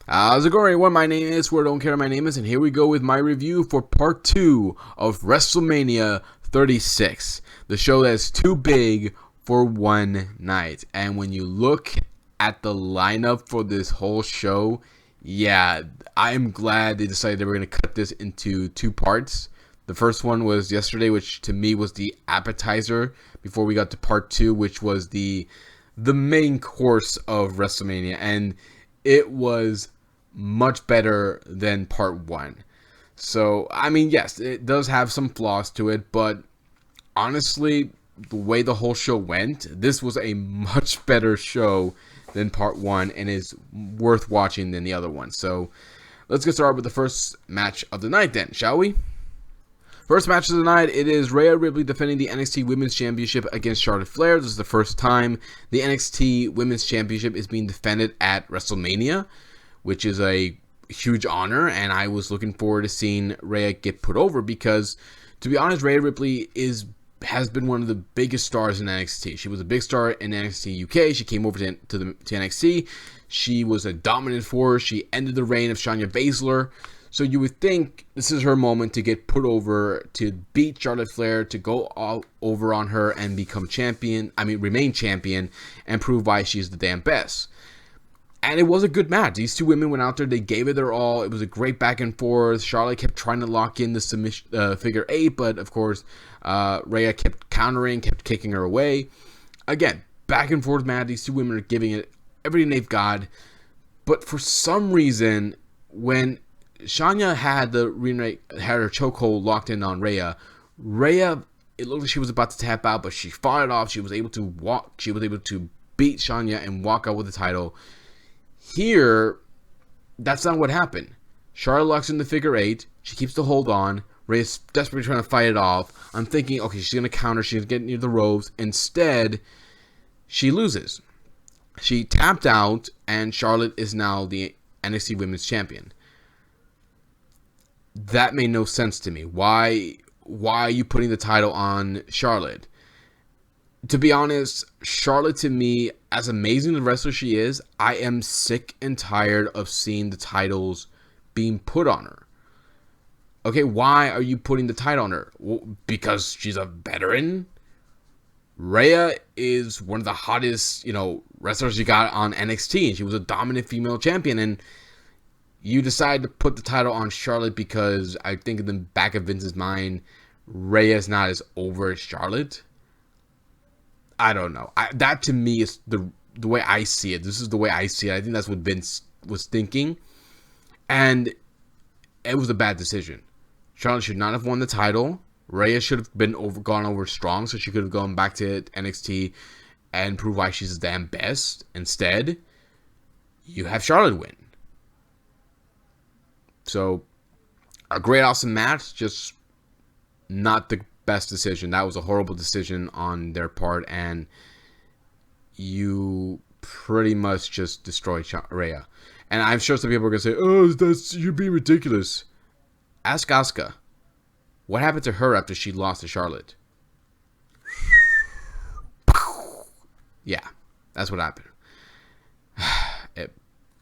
How's it going, everyone? My name is Don't Care My Name Is, and here we go with my review for part 2 of WrestleMania 36, the show that's too big for one night. And when you look at the lineup for this whole show, yeah, I'm glad they decided they were going to cut this into 2 parts. The first one was yesterday, which to me was the appetizer before we got to part 2, which was the main course of WrestleMania, and it was much better than part 1. So, I mean, yes, it does have some flaws to it, but honestly, the way the whole show went, this was a much better show than part 1 and is worth watching than the other one. So, let's get started with the first match of the night then, shall we? First match of the night, it is Rhea Ripley defending the NXT Women's Championship against Charlotte Flair. This is the first time the NXT Women's Championship is being defended at WrestleMania, which is a huge honor, and I was looking forward to seeing Rhea get put over because, to be honest, Rhea Ripley has been one of the biggest stars in NXT. She was a big star in NXT UK. She came over to NXT. She was a dominant force. She ended the reign of Shayna Baszler. So you would think this is her moment to get put over, to beat Charlotte Flair, to go all over on her and become champion. Remain champion and prove why she's the damn best. And it was a good match. These two women went out there. They gave it their all. It was a great back and forth. Charlotte kept trying to lock in the submission figure 8, but of course, Rhea kept countering, kept kicking her away. Again, back and forth match. These two women are giving it everything they've got. But for some reason, when Shayna had her chokehold locked in on Rhea, it looked like she was about to tap out, but she fought it off. She was able to walk. She was able to beat Shayna and walk out with the title. Here, that's not what happened. Charlotte locks in the figure 8. She keeps the hold on. Rhea's desperately trying to fight it off. I'm thinking, okay, she's going to counter. She's going to get near the ropes. Instead, she loses. She tapped out, and Charlotte is now the NXT Women's Champion. That made no sense to me. Why are you putting the title on Charlotte? To be honest, Charlotte, to me, as amazing the wrestler she is, I am sick and tired of seeing the titles being put on her. Okay, why are you putting the title on her? Well, because she's a veteran? Rhea is one of the hottest, wrestlers you got on NXT, and she was a dominant female champion, and you decide to put the title on Charlotte because I think in the back of Vince's mind, Rhea is not as over as Charlotte. I don't know. That to me is the way I see it. This is the way I see it. I think that's what Vince was thinking. And it was a bad decision. Charlotte should not have won the title. Rhea should have gone over strong, so she could have gone back to NXT and prove why she's the damn best. Instead, you have Charlotte win. So, a great, awesome match, just not the best decision. That was a horrible decision on their part, and you pretty much just destroyed Rhea. And I'm sure some people are going to say, oh, you're being ridiculous. Ask Asuka. What happened to her after she lost to Charlotte? Yeah, that's what happened.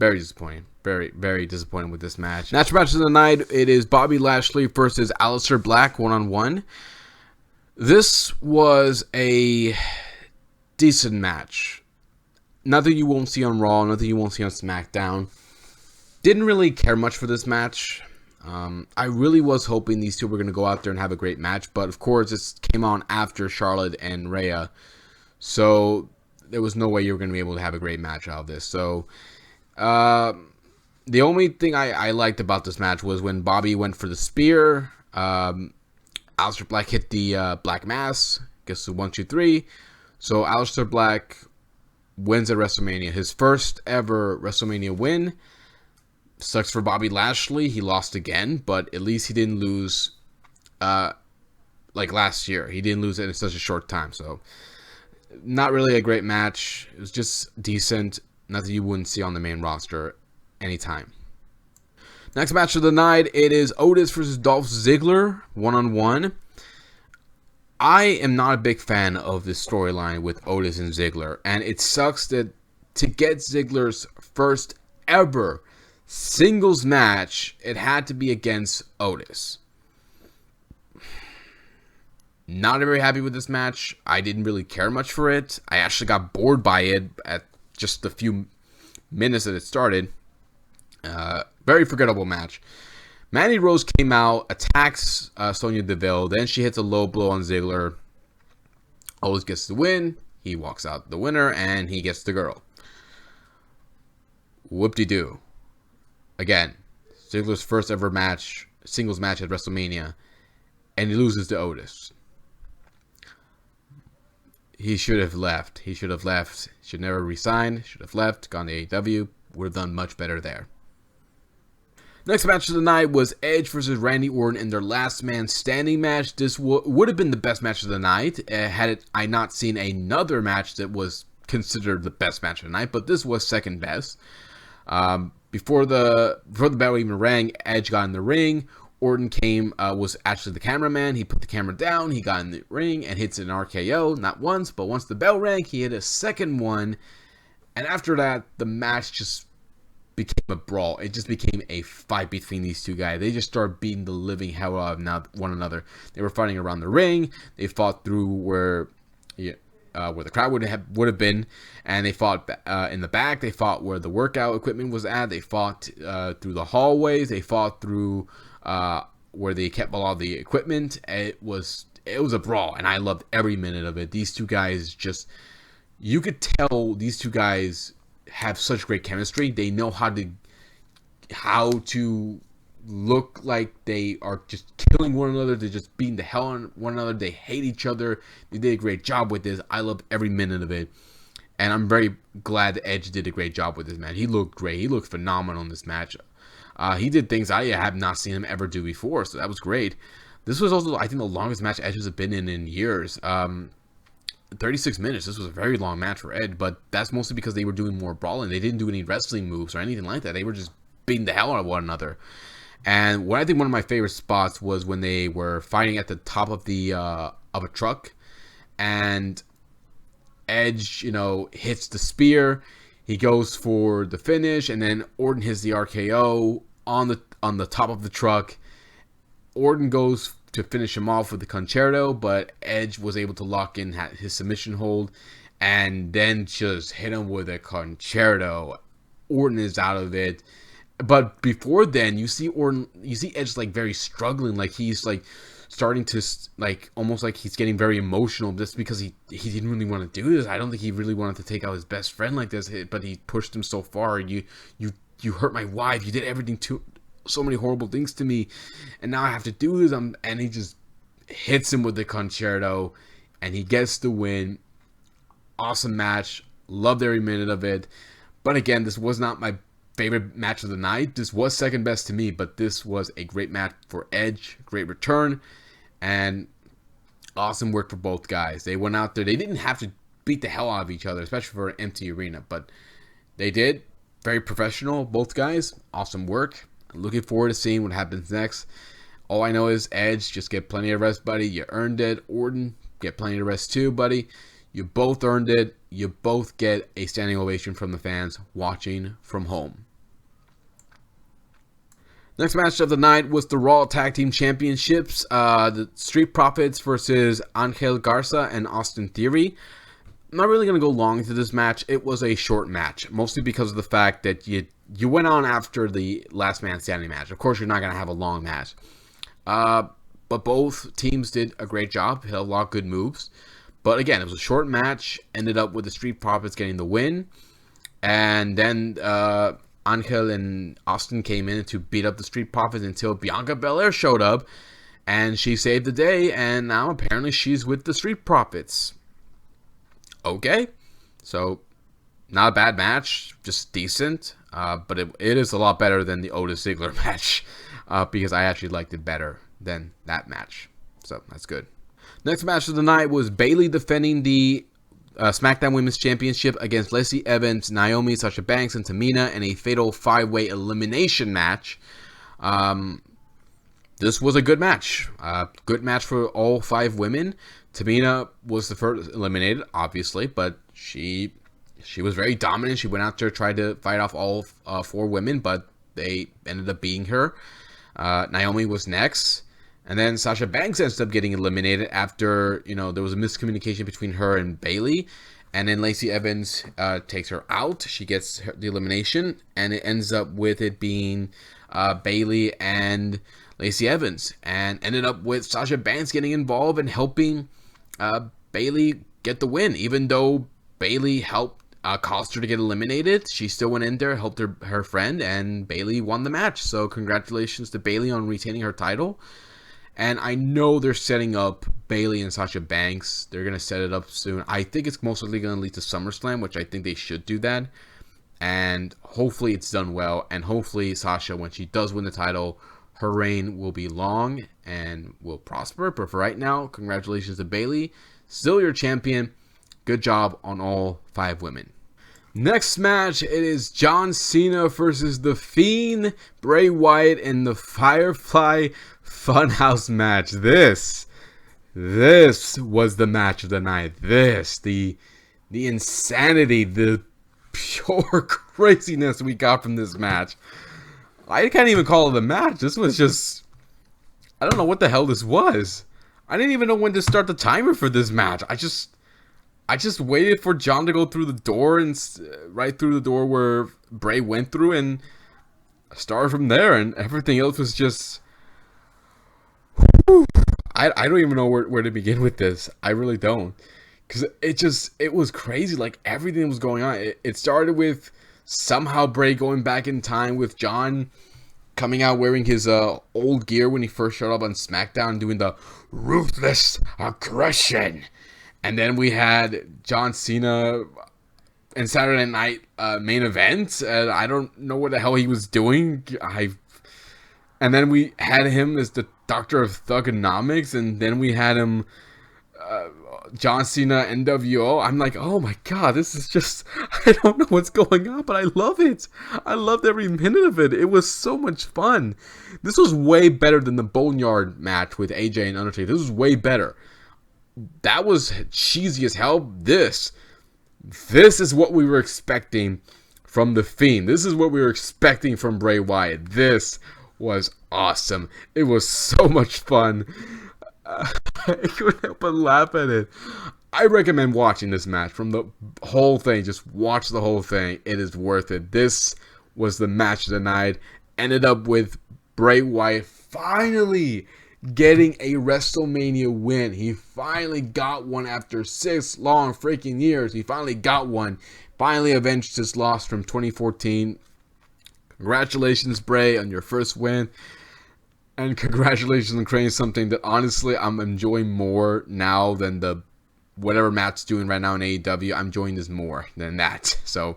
Very disappointing. Very, very disappointing with this match. Next match of the night, it is Bobby Lashley versus Aleister Black one-on-one. This was a decent match. Nothing you won't see on Raw, nothing you won't see on SmackDown. Didn't really care much for this match. I really was hoping these two were going to go out there and have a great match, but of course this came on after Charlotte and Rhea, so there was no way you were going to be able to have a great match out of this. So the only thing I liked about this match was when Bobby went for the spear. Aleister Black hit the Black Mass. Guess 1, 2, 3. So Aleister Black wins at WrestleMania. His first ever WrestleMania win. Sucks for Bobby Lashley. He lost again, but at least he didn't lose like last year. He didn't lose it in such a short time. So not really a great match. It was just decent. Nothing you wouldn't see on the main roster. anytime. Next match of the night, it is Otis versus Dolph Ziggler, one-on-one. I am not a big fan of this storyline with Otis and Ziggler, and it sucks that to get Ziggler's first ever singles match, it had to be against Otis. Not very happy with this match. I didn't really care much for it. I actually got bored by it at just the few minutes that it started. Very forgettable match. Mandy Rose came out, attacks Sonya Deville. Then she hits a low blow on Ziggler. Otis gets the win. He walks out the winner, and he gets the girl. Whoop-de-doo. Again, Ziggler's first ever match, singles match at WrestleMania, and he loses to Otis. He should have left. He should have left. Should never resign. Should have left. Gone to AEW. Would have done much better there. Next match of the night was Edge versus Randy Orton in their last man standing match. This would have been the best match of the night had I not seen another match that was considered the best match of the night, but this was second best. Before the bell even rang, Edge got in the ring. Orton was actually the cameraman. He put the camera down. He got in the ring and hits an RKO. Not once, but once the bell rang, he hit a second one. And after that, the match just became a brawl. It just became a fight between these two guys. They just started beating the living hell out of one another. They were fighting around the ring. They fought through where the crowd would have been, and they fought in the back. They fought where the workout equipment was at. They fought through the hallways. They fought through where they kept a lot of the equipment. It was a brawl, and I loved every minute of it. These two guys you could tell these two guys have such great chemistry. They know how to look like they are just killing one another. They're just beating the hell on one another. They hate each other. They did a great job with this. I loved every minute of it. And I'm very glad that Edge did a great job with this match. He looked great. He looked phenomenal in this match. He did things I have not seen him ever do before, so that was great. This was also, I think, the longest match Edge has been in years. 36 minutes. This was a very long match for Edge, but that's mostly because they were doing more brawling. They didn't do any wrestling moves or anything like that. They were just beating the hell out of one another. And what I think one of my favorite spots was when they were fighting at the top of a truck, and Edge, hits the spear. He goes for the finish, and then Orton hits the RKO on the top of the truck. Orton goes to finish him off with the concerto, but Edge was able to lock in his submission hold and then just hit him with a concerto. Orton is out of it. But before then, you see Edge like very struggling, like he's like starting to like almost like he's getting very emotional just because he didn't really want to do this. I don't think he really wanted to take out his best friend like this, but he pushed him so far. You hurt my wife. You did everything so many horrible things to me, and now I have to do this. And he just hits him with the concerto, and he gets the win. Awesome match. Loved every minute of it. But again, this was not my favorite match of the night. This was second best to me, but this was a great match for Edge. Great return, and awesome work for both guys. They went out there. They didn't have to beat the hell out of each other, especially for an empty arena, but they did. Very professional, both guys. Awesome work. Looking forward to seeing what happens next. All I know is Edge, just get plenty of rest, buddy. You earned it. Orton, get plenty of rest too, buddy. You both earned it. You both get a standing ovation from the fans watching from home. Next match of the night was the Raw Tag Team Championships. The Street Profits versus Angel Garza and Austin Theory. I'm not really going to go long into this match. It was a short match, mostly because of the fact that you went on after the last man standing match. Of course, you're not going to have a long match. But both teams did a great job. Had a lot of good moves. But again, it was a short match. Ended up with the Street Profits getting the win. And then Angel and Austin came in to beat up the Street Profits until Bianca Belair showed up. And she saved the day. And now apparently she's with the Street Profits. Okay. So, not a bad match. Just decent. But it is a lot better than the Otis Ziggler match. Because I actually liked it better than that match. So, that's good. Next match of the night was Bayley defending the SmackDown Women's Championship against Lacey Evans, Naomi, Sasha Banks, and Tamina in a fatal 5-way elimination match. This was a good match. Good match for all 5 women. Tamina was the first eliminated, obviously, but she was very dominant. She went out there, tried to fight off all 4 women, but they ended up beating her. Naomi was next. And then Sasha Banks ends up getting eliminated after, there was a miscommunication between her and Bayley. And then Lacey Evans takes her out. She gets the elimination. And it ends up with it being Bayley and Lacey Evans. And ended up with Sasha Banks getting involved and helping Bayley get the win. Even though Bayley helped caused her to get eliminated, she still went in there, helped her friend, and Bayley won the match. So congratulations to Bayley on retaining her title. And I know they're setting up Bayley and Sasha Banks. They're going to set it up soon. I think it's most likely going to lead to SummerSlam, which I think they should do that. And hopefully it's done well. And hopefully Sasha, when she does win the title, her reign will be long and will prosper. But for right now, congratulations to Bayley. Still your champion. Good job on all 5 women. Next match, it is John Cena versus The Fiend, Bray Wyatt in the Firefly Funhouse match. This was the match of the night. The insanity, the pure craziness we got from this match. I can't even call it a match. This was just, I don't know what the hell this was. I didn't even know when to start the timer for this match. I just waited for John to go through the door, and right through the door where Bray went through, and started from there, and everything else was just... I don't even know where to begin with this. I really don't. Because it was crazy. Like, everything was going on. It started with somehow Bray going back in time with John coming out wearing his old gear when he first showed up on SmackDown, doing the ruthless aggression. And then we had John Cena in Saturday Night main event. I don't know what the hell he was doing. And then we had him as the Doctor of Thugonomics. And then we had him, John Cena NWO. I'm like, oh my god, this is just, I don't know what's going on, but I love it. I loved every minute of it. It was so much fun. This was way better than the Boneyard match with AJ and Undertaker. This was way better. That was cheesy as hell. This is what we were expecting from The Fiend. This is what we were expecting from Bray Wyatt. This was awesome. It was so much fun. I couldn't help but laugh at it. I recommend watching this match from the whole thing. Just watch the whole thing. It is worth it. This was the match of the night. Ended up with Bray Wyatt finally getting a WrestleMania win. He finally got one after 6 long freaking years. He finally got one. Finally avenged his loss from 2014. Congratulations, Bray, on your first win. And congratulations on creating something that honestly I'm enjoying more now than the whatever Matt's doing right now in AEW. I'm enjoying this more than that. So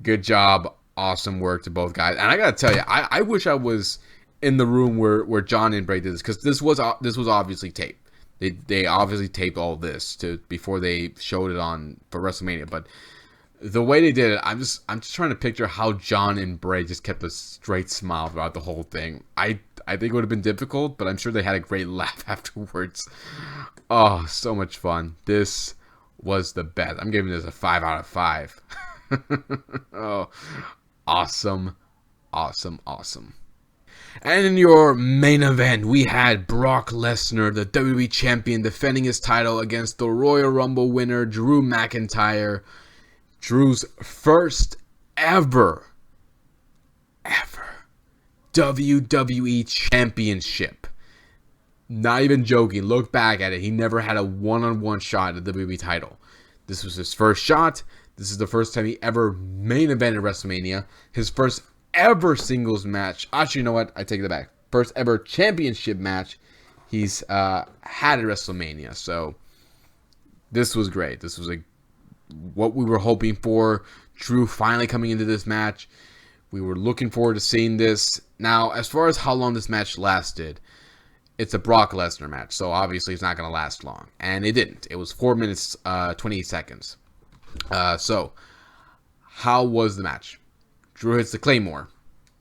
good job. Awesome work to both guys. And I gotta tell you, I wish I was in the room where John and Bray did this, because this was obviously taped. They obviously taped all this before they showed it on for WrestleMania. But the way they did it, I'm just trying to picture how John and Bray just kept a straight smile throughout the whole thing. I think it would have been difficult, but I'm sure they had a great laugh afterwards. Oh, so much fun. This was the best. I'm giving this a 5 out of 5. Oh, awesome. And in your main event, we had Brock Lesnar, the WWE Champion, defending his title against the Royal Rumble winner, Drew McIntyre. Drew's first ever WWE Championship. Not even joking. Look back at it. He never had a one-on-one shot at the WWE title. This was his first shot. This is the first time he ever main evented WrestleMania. His first ever singles match. Actually, you know what? I take it back. First ever championship match he's had at WrestleMania. So this was great. This was what we were hoping for. Drew finally coming into this match. We were looking forward to seeing this. Now, as far as how long this match lasted, it's a Brock Lesnar match, so obviously it's not going to last long. And it didn't. It was 4 minutes, 28 seconds. So, how was the match? Drew hits the Claymore.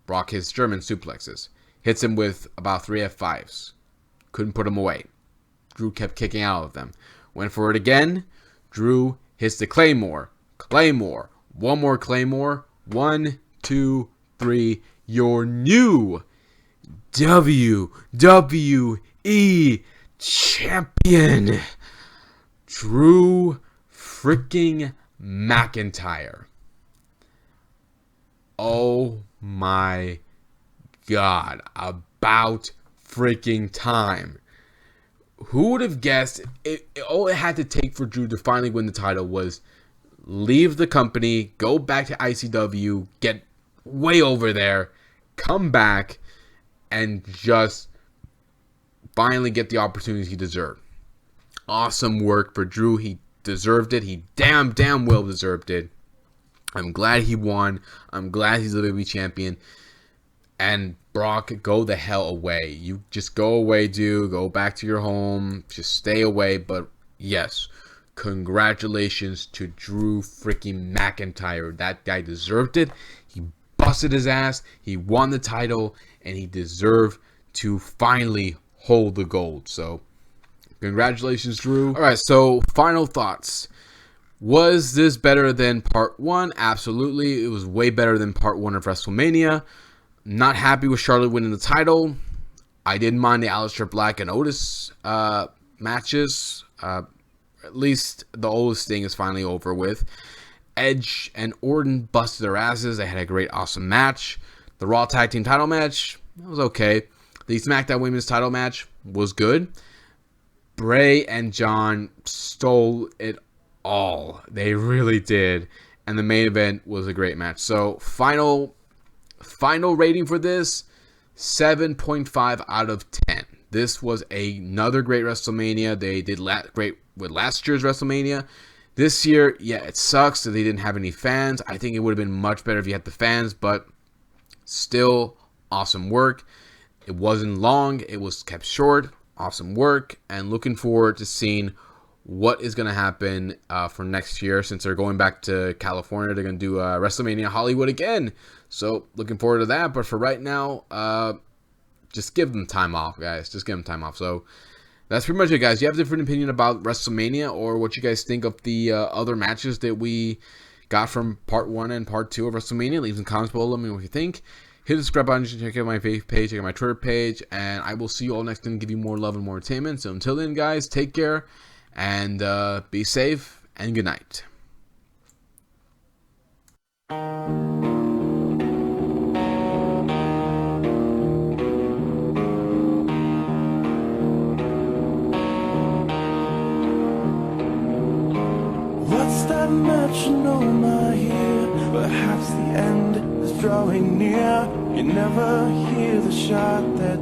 Brock hits German suplexes. Hits him with about 3 F5s. Couldn't put him away. Drew kept kicking out of them. Went for it again. Drew hits the Claymore. Claymore. One more Claymore. 1, 2, 3. Your new WWE champion, Drew freaking McIntyre. Oh my God. About freaking time. Who would have guessed all it had to take for Drew to finally win the title was leave the company, go back to ICW, get way over there, come back, and just finally get the opportunities he deserved. Awesome work for Drew. He deserved it. He damn well deserved it. I'm glad he won. I'm glad he's the WWE champion. And Brock, go the hell away. You just go away, dude. Go back to your home. Just stay away. But yes, congratulations to Drew freaking McIntyre. That guy deserved it. He busted his ass. He won the title. And he deserved to finally hold the gold. So, congratulations, Drew. All right, so final thoughts. Was this better than part 1? Absolutely. It was way better than part 1 of WrestleMania. Not happy with Charlotte winning the title. I didn't mind the Aleister Black and Otis matches. At least the Otis thing is finally over with. Edge and Orton busted their asses. They had a great, awesome match. The Raw Tag Team title match was okay. The SmackDown Women's title match was good. Bray and John stole it all. They really did. And the main event was a great match. So, final rating for this, 7.5 out of 10. This was another great WrestleMania. They did great with last year's WrestleMania. This year, yeah, it sucks that they didn't have any fans. I think it would have been much better if you had the fans, but still, awesome work. It wasn't long. It was kept short. Awesome work. And looking forward to seeing what is going to happen for next year. Since they're going back to California, they're going to do WrestleMania Hollywood again. So, looking forward to that. But for right now, just give them time off, guys. Just give them time off. So, that's pretty much it, guys. You have a different opinion about WrestleMania or what you guys think of the other matches that we got from part 1 and part 2 of WrestleMania. Leave some comments below. Let me know what you think. Hit the subscribe button. Check out my page. Check out my Twitter page. And I will see you all next time. Give you more love and more entertainment. So, until then, guys, take care. And be safe. And good night. Metronome I hear, perhaps the end is drawing near. You never hear the shot that